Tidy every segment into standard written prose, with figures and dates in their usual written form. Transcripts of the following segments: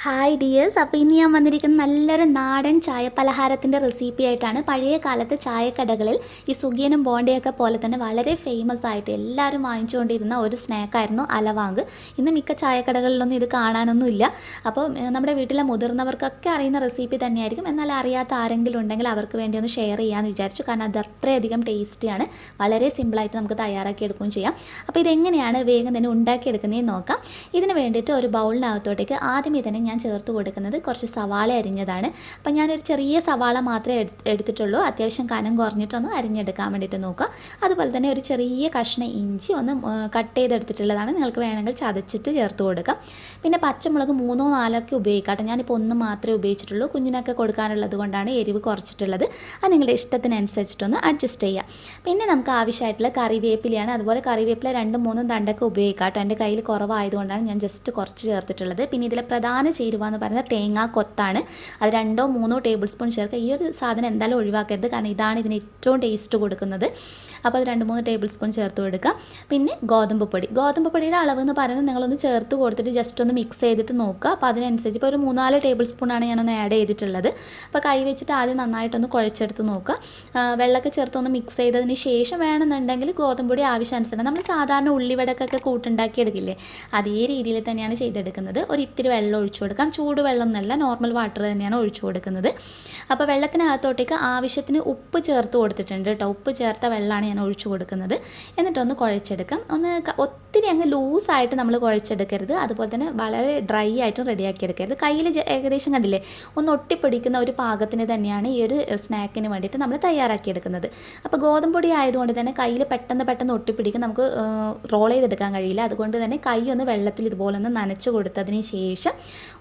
Hi dears, അപ്പോൾ ഇനി ഞാൻ വന്നിരിക്കുന്ന നല്ലൊരു നാടൻ ചായ പലഹാരത്തിൻ്റെ റെസിപ്പി ആയിട്ടാണ്. പഴയ കാലത്തെ ചായക്കടകളിൽ ഈ സുഗിയനും ബോണ്ടയൊക്കെ പോലെ തന്നെ വളരെ ഫേമസ് ആയിട്ട് എല്ലാവരും വാങ്ങിച്ചുകൊണ്ടിരുന്ന ഒരു സ്നാക്കായിരുന്നു അലവാങ്ക്. ഇന്ന് മിക്ക ചായക്കടകളിലൊന്നും ഇത് കാണാനൊന്നുമില്ല. അപ്പോൾ നമ്മുടെ വീട്ടിലെ മുതിർന്നവർക്കൊക്കെ അറിയുന്ന റെസിപ്പി തന്നെയായിരിക്കും. എന്നാൽ അറിയാത്ത ആരെങ്കിലും ഉണ്ടെങ്കിൽ അവർക്ക് വേണ്ടി ഒന്ന് ഷെയർ ചെയ്യാമെന്ന് വിചാരിച്ചു. കാരണം അത് അത്രയധികം ടേസ്റ്റിയാണ്. വളരെ സിമ്പിളായിട്ട് നമുക്ക് തയ്യാറാക്കി എടുക്കുകയും ചെയ്യാം. അപ്പോൾ ഇതെങ്ങനെയാണ് വേഗം തന്നെ ഉണ്ടാക്കിയെടുക്കുന്നതെന്ന് നോക്കാം. ഇതിന് വേണ്ടിയിട്ട് ഒരു ബൗളിനകത്തോട്ടേക്ക് ആദ്യമേ തന്നെ ഞാൻ ചേർത്ത് കൊടുക്കുന്നത് കുറച്ച് സവാള അരിഞ്ഞതാണ്. അപ്പോൾ ഞാനൊരു ചെറിയ സവാള മാത്രമേ എടുത്തിട്ടുള്ളൂ. അത്യാവശ്യം കനം കുറഞ്ഞിട്ടൊന്ന് അരിഞ്ഞെടുക്കാൻ വേണ്ടിയിട്ട് നോക്കുക. അതുപോലെ തന്നെ ഒരു ചെറിയ കഷ്ണം ഇഞ്ചി ഒന്ന് കട്ട് ചെയ്തെടുത്തിട്ടുള്ളതാണ്. നിങ്ങൾക്ക് വേണമെങ്കിൽ ചതച്ചിട്ട് ചേർത്ത് കൊടുക്കാം. പിന്നെ പച്ചമുളക് 3-4 ഒക്കെ ഉപയോഗിക്കാം. ഞാനിപ്പോൾ ഒന്ന് മാത്രമേ ഉപയോഗിച്ചിട്ടുള്ളൂ. കുഞ്ഞിനൊക്കെ കൊടുക്കാനുള്ളത് കൊണ്ടാണ് എരിവ് കുറച്ചിട്ടുള്ളത്. അത് നിങ്ങളുടെ ഇഷ്ടത്തിനനുസരിച്ചിട്ടൊന്ന് അഡ്ജസ്റ്റ് ചെയ്യുക. പിന്നെ നമുക്ക് ആവശ്യമായിട്ടുള്ള കറിവേപ്പിലയാണ്. അതുപോലെ കറിവേപ്പില 2-3 തണ്ടൊക്കെ ഉപയോഗിക്കാം. എൻ്റെ കയ്യിൽ കുറവായതുകൊണ്ടാണ് ഞാൻ ജസ്റ്റ് കുറച്ച് ചേർത്തിട്ടുള്ളത്. പിന്നെ ഇതിലെ പ്രധാന ചേരുവ എന്ന് പറയുന്നത് തേങ്ങാ കൊത്താണ്. അത് 2-3 ടേബിൾ സ്പൂൺ ചേർക്കുക. ഈ ഒരു സാധനം എന്തായാലും ഒഴിവാക്കരുത്, കാരണം ഇതാണ് ഇതിന് ഏറ്റവും ടേസ്റ്റ് കൊടുക്കുന്നത്. അപ്പോൾ അത് 2-3 ടേബിൾ സ്പൂൺ ചേർത്ത് കൊടുക്കുക. പിന്നെ ഗോതമ്പ് പൊടിയുടെ അളവ് എന്ന് പറയുന്നത് നിങ്ങളൊന്ന് ചേർത്ത് കൊടുത്തിട്ട് ജസ്റ്റ് ഒന്ന് മിക്സ് ചെയ്തിട്ട് നോക്കുക. അപ്പോൾ അതിനനുസരിച്ച് ഇപ്പോൾ ഒരു 3-4 ടേബിൾ സ്പൂണാണ് ഞാനൊന്ന് ആഡ് ചെയ്തിട്ടുള്ളത്. അപ്പോൾ കൈ വെച്ചിട്ട് ആദ്യം നന്നായിട്ടൊന്ന് കുഴച്ചെടുത്ത് നോക്കുക. വെള്ളമൊക്കെ ചേർത്തൊന്ന് മിക്സ് ചെയ്തതിന് ശേഷം വേണമെന്നുണ്ടെങ്കിൽ ഗോതമ്പ് പൊടി ആവശ്യാനുസരണം നമ്മൾ സാധാരണ ഉള്ളിവടക്കൊക്കെ കൂട്ടുണ്ടാക്കി എടുക്കില്ലേ, അതേ രീതിയിൽ തന്നെയാണ് ചെയ്തെടുക്കുന്നത്. ഒരു ഇത്തിരി വെള്ളം ഒഴിച്ചു കൊടുക്കാം. ചൂടുവെള്ളം എന്നല്ല, നോർമൽ വാട്ടർ തന്നെയാണ് ഒഴിച്ചു കൊടുക്കുന്നത്. അപ്പോൾ വെള്ളത്തിനകത്തോട്ടേക്ക് ആവശ്യത്തിന് ഉപ്പ് ചേർത്ത് കൊടുത്തിട്ടുണ്ട് കേട്ടോ. ഉപ്പ് ചേർത്ത വെള്ളമാണ് ഞാൻ ഒഴിച്ചു കൊടുക്കുന്നത്. എന്നിട്ടൊന്ന് കുഴച്ചെടുക്കാം. ഒത്തിരി അങ്ങ് ലൂസായിട്ട് നമ്മൾ കുഴച്ചെടുക്കരുത്. അതുപോലെ തന്നെ വളരെ ഡ്രൈ ആയിട്ടും റെഡിയാക്കി എടുക്കരുത്. കയ്യിൽ ഏകദേശം കണ്ടില്ലേ, ഒന്ന് ഒട്ടിപ്പിടിക്കുന്ന ഒരു പാകത്തിന് തന്നെയാണ് ഈ ഒരു സ്നാക്കിന് വേണ്ടിയിട്ട് നമ്മൾ തയ്യാറാക്കിയെടുക്കുന്നത്. അപ്പോൾ ഗോതമ്പ് പൊടി ആയതുകൊണ്ട് തന്നെ കയ്യിൽ പെട്ടെന്ന് ഒട്ടിപ്പിടിക്കും, നമുക്ക് റോൾ ചെയ്തെടുക്കാൻ കഴിയില്ല. അതുകൊണ്ട് തന്നെ കൈ ഒന്ന് വെള്ളത്തിൽ ഇതുപോലെ ഒന്ന് നനച്ച് കൊടുത്തതിന് ശേഷം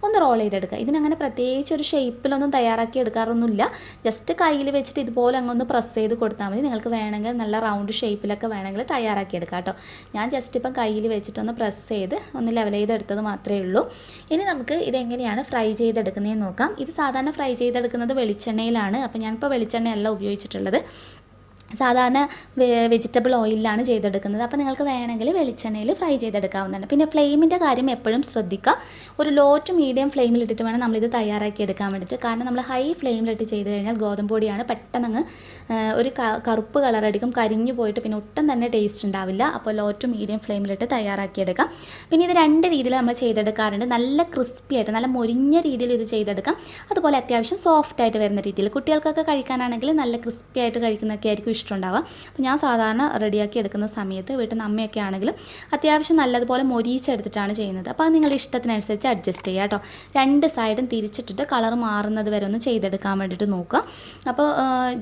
ഒന്ന് റോൾ ചെയ്തെടുക്കുക. ഇതിനങ്ങനെ പ്രത്യേകിച്ച് ഒരു ഷേപ്പിലൊന്നും തയ്യാറാക്കി എടുക്കാറൊന്നുമില്ല. ജസ്റ്റ് കയ്യിൽ വെച്ചിട്ട് ഇതുപോലെ അങ്ങൊന്ന് പ്രസ് ചെയ്ത് കൊടുത്താൽ മതി. നിങ്ങൾക്ക് വേണമെങ്കിൽ നല്ല റൗണ്ട് ഷേപ്പിലൊക്കെ വേണമെങ്കിൽ തയ്യാറാക്കി എടുക്കാം കേട്ടോ. ഞാൻ ജസ്റ്റ് ഇപ്പം കയ്യിൽ വെച്ചിട്ടൊന്ന് പ്രസ് ചെയ്ത് ഒന്ന് ലെവൽ ചെയ്തെടുത്തത് മാത്രമേ ഉള്ളൂ. ഇനി നമുക്ക് ഇതെങ്ങനെയാണ് ഫ്രൈ ചെയ്തെടുക്കുന്നതെന്ന് നോക്കാം. ഇത് സാധാരണ ഫ്രൈ ചെയ്തെടുക്കുന്നത് വെളിച്ചെണ്ണയിലാണ്. അപ്പോൾ ഞാനിപ്പോൾ വെളിച്ചെണ്ണയല്ല ഉപയോഗിച്ചിട്ടുള്ളത്, സാധാരണ വെജിറ്റബിൾ ഓയിലാണ് ചെയ്തെടുക്കുന്നത്. അപ്പോൾ നിങ്ങൾക്ക് വേണമെങ്കിൽ വെളിച്ചെണ്ണയിൽ ഫ്രൈ ചെയ്തെടുക്കാവുന്നതാണ്. പിന്നെ ഫ്ലെയിമിൻ്റെ കാര്യം എപ്പോഴും ശ്രദ്ധിക്കുക. ഒരു ലോ ടു മീഡിയം ഫ്ലെയിമിലിട്ടിട്ട് വേണം നമ്മളിത് തയ്യാറാക്കി എടുക്കാൻ വേണ്ടിയിട്ട്. കാരണം നമ്മൾ ഹൈ ഫ്ലെയിമിലിട്ട് ചെയ്ത് കഴിഞ്ഞാൽ ഗോതമ്പ് പൊടിയാണ് പെട്ടെന്ന് ഒരു കറുപ്പ് കളറടിക്കും, കരിഞ്ഞു പോയിട്ട് പിന്നെ ഒട്ടും തന്നെ ടേസ്റ്റ് ഉണ്ടാവില്ല. അപ്പോൾ ലോ ടു മീഡിയം ഫ്ലെയിമിലിട്ട് തയ്യാറാക്കിയെടുക്കാം. പിന്നെ ഇത് 2 രീതിയിൽ നമ്മൾ ചെയ്തെടുക്കാറുണ്ട്. നല്ല ക്രിസ്പി ആയിട്ട് നല്ല മൊരിഞ്ഞ രീതിയിൽ ഇത് ചെയ്തെടുക്കാം. അതുപോലെ അത്യാവശ്യം സോഫ്റ്റ് ആയിട്ട് വരുന്ന രീതിയിൽ കുട്ടികൾക്കൊക്കെ കഴിക്കാനാണെങ്കിൽ നല്ല ക്രിസ്പി ആയിട്ട് കഴിക്കുന്നതൊക്കെ ആയിരിക്കും ഇഷ്ടമുണ്ടാവുക. അപ്പോൾ ഞാൻ സാധാരണ റെഡിയാക്കി എടുക്കുന്ന സമയത്ത് വീട്ടിൽ നിന്ന് അമ്മയൊക്കെ ആണെങ്കിലും അത്യാവശ്യം നല്ലതുപോലെ മൊരിച്ചെടുത്തിട്ടാണ് ചെയ്യുന്നത്. അപ്പോൾ അത് നിങ്ങളുടെ ഇഷ്ടത്തിനനുസരിച്ച് അഡ്ജസ്റ്റ് ചെയ്യുക കേട്ടോ. 2 സൈഡും തിരിച്ചിട്ടിട്ട് കളർ മാറുന്നത് വരെ ഒന്ന് ചെയ്തെടുക്കാൻ വേണ്ടിയിട്ട് നോക്കുക. അപ്പോൾ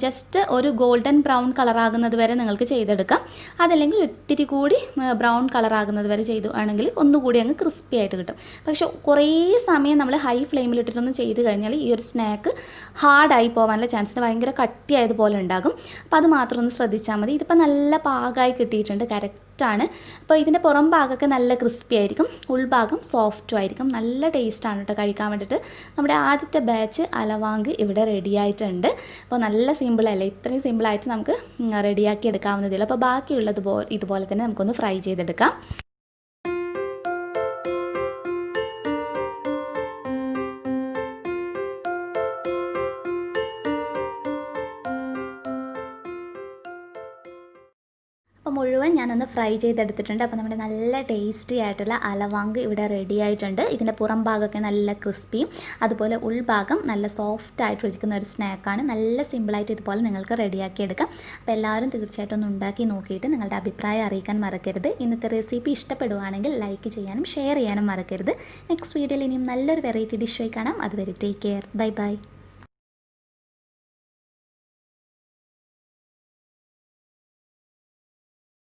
ജസ്റ്റ് ഒരു ഗോൾഡൻ ബ്രൗൺ കളറാകുന്നത് വരെ നിങ്ങൾക്ക് ചെയ്തെടുക്കാം. അതല്ലെങ്കിൽ ഒത്തിരി കൂടി ബ്രൗൺ കളറാകുന്നത് വരെ ചെയ്തു ആണെങ്കിൽ ഒന്നുകൂടി അങ്ങ് ക്രിസ്പി ആയിട്ട് കിട്ടും. പക്ഷേ കുറേ സമയം നമ്മൾ ഹൈ ഫ്ലെയിമിലിട്ടിട്ടൊന്ന് ചെയ്ത് കഴിഞ്ഞാൽ ഈ ഒരു സ്നാക്ക് ഹാർഡായി പോകാനുള്ള ചാൻസിന് ഭയങ്കര കട്ടിയായതുപോലെ ഉണ്ടാകും. അപ്പോൾ അത് മാത്രം ഒന്ന് ശ്രദ്ധിച്ചാൽ മതി. ഇതിപ്പോൾ നല്ല പാകമായി കിട്ടിയിട്ടുണ്ട്, കറക്റ്റാണ്. അപ്പോൾ ഇതിൻ്റെ പുറം ഭാഗമൊക്കെ നല്ല ക്രിസ്പി ആയിരിക്കും, ഉൾഭാഗം സോഫ്റ്റും ആയിരിക്കും. നല്ല ടേസ്റ്റാണ് കേട്ടോ കഴിക്കാൻ വേണ്ടിയിട്ട്. നമ്മുടെ ആദ്യത്തെ ബാച്ച് അലവാങ്ക് ഇവിടെ റെഡി ആയിട്ടുണ്ട്. അപ്പോൾ നല്ല സിമ്പിളല്ലേ, ഇത്രയും സിമ്പിളായിട്ട് നമുക്ക് റെഡിയാക്കി എടുക്കാവുന്നതേ ഉള്ളൂ. അപ്പോൾ ബാക്കിയുള്ളത് ഇതുപോലെ തന്നെ നമുക്കൊന്ന് ഫ്രൈ ചെയ്തെടുക്കാം. അപ്പോൾ മുഴുവൻ ഞാനൊന്ന് ഫ്രൈ ചെയ്തെടുത്തിട്ടുണ്ട്. അപ്പോൾ നമ്മുടെ നല്ല ടേസ്റ്റി ആയിട്ടുള്ള അലവാങ്ക് ഇവിടെ റെഡി ആയിട്ടുണ്ട്. ഇതിൻ്റെ പുറം ഭാഗമൊക്കെ നല്ല ക്രിസ്പിയും അതുപോലെ ഉൾഭാഗം നല്ല സോഫ്റ്റ് ആയിട്ടിരിക്കുന്ന ഒരു സ്നാക്കാണ്. നല്ല സിമ്പിളായിട്ട് ഇതുപോലെ നിങ്ങൾക്ക് റെഡിയാക്കി എടുക്കാം. അപ്പോൾ എല്ലാവരും തീർച്ചയായിട്ടും ഒന്ന് ഉണ്ടാക്കി നോക്കിയിട്ട് നിങ്ങളുടെ അഭിപ്രായം അറിയിക്കാൻ മറക്കരുത്. ഇന്നത്തെ റെസിപ്പി ഇഷ്ടപ്പെടുവാണെങ്കിൽ ലൈക്ക് ചെയ്യാനും ഷെയർ ചെയ്യാനും മറക്കരുത്. നെക്സ്റ്റ് വീഡിയോയിൽ ഇനിയും നല്ലൊരു വെറൈറ്റി ഡിഷായി കാണാം. അതുവരെ ടേക്ക് കെയർ, ബൈ ബൈ.